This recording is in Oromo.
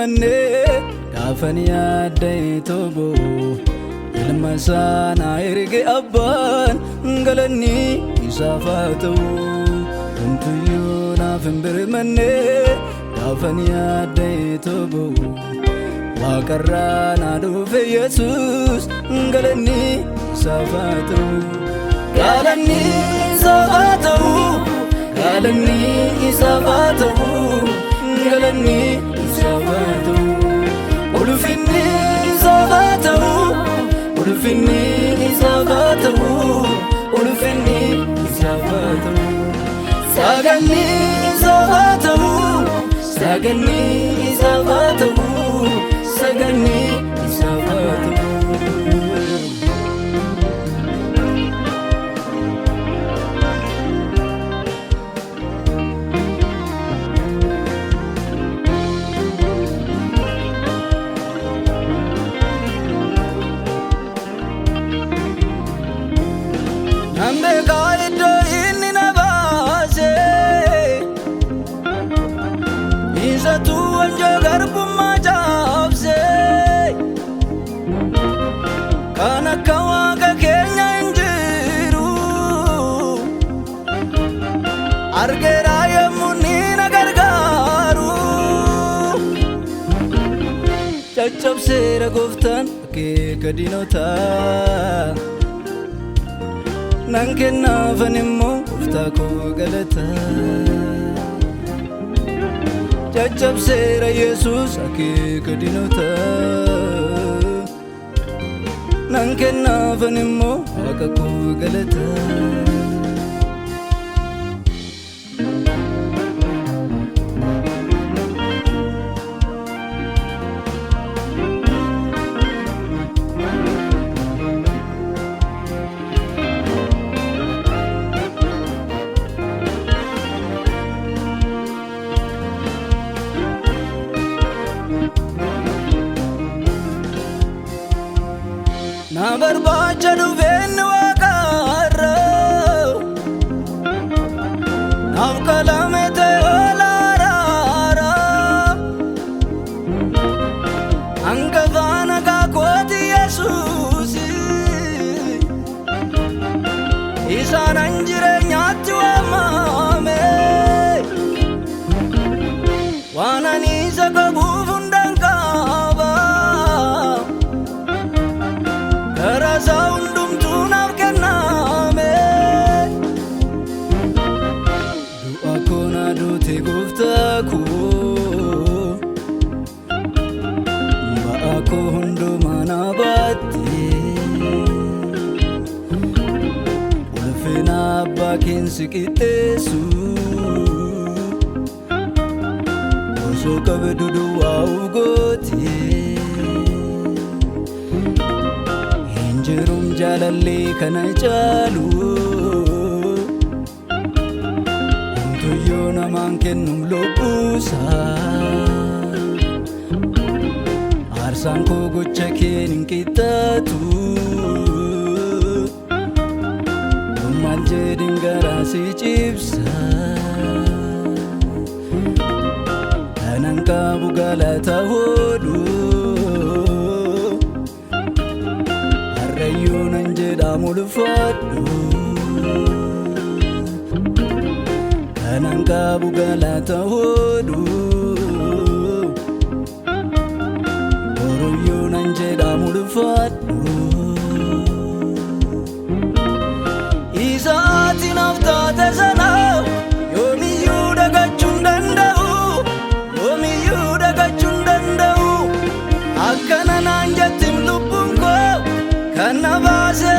birmanne gaafan yaadde tobo ilma sana erge abbaan galanni isaaf haa ta'u homtuyyuu naaf hin birmanne gaafan yaadde tobo waaqarraa naa dhufe Yesuus galanni isaaf haa ta'u galanni isaaf haa ta'u galanni isaaf haa ta'u galanni isaaf haa ta'u ulfinni isaaf haa ta'u ulfinni isaaf haa ta'u ulfinni isaaf haa ta'u saganni isaaf haa ta'u saganni isaaf haa ta'u saganni isaaf haa ta'u Nambe kaido inni na baase isa tu anja garbumma jaabse kana kawaga kenya injiru argera yemuni na gargaru chachapsera goftan ke kadinota nankenna fanimmo uftaako galata jajjabseera Yesuus akeeka dinota nankenna fanimmo waaqako galata na barbaacha dhufeenni waaqarra naaf qalame ta'e olaaraara hangafaan hagaa kooti Yesuusi isaanan jireenyaatti waamame waan ani isa qabuuf hundaan qaba Rasa undum tunaaf kenname du'a koona duuti gooftaako ba'aa koo hundumaa na baatte ulfina abbaa keensi qixxeessu osoo qabdu duwwaa uf goote Jirum jalalle kana caalu Homtuyyuu namaan kennum lubbuusa Aarsaan koo gocha keen hin qixxaatu Maal jedhin garaa si cibsa Kanan qabu galata hodhu Rayyoonan jedhamu ulfaadhu kanan qabu galata hodhu Rayyoonan jedhamu ulfaadhu Isaatiin haftaate sana yoomiyyuu dagachuu hin danda'u yoomiyyuu dagachuu hin danda'u akkana naan jettim lubbuun koo Kana baase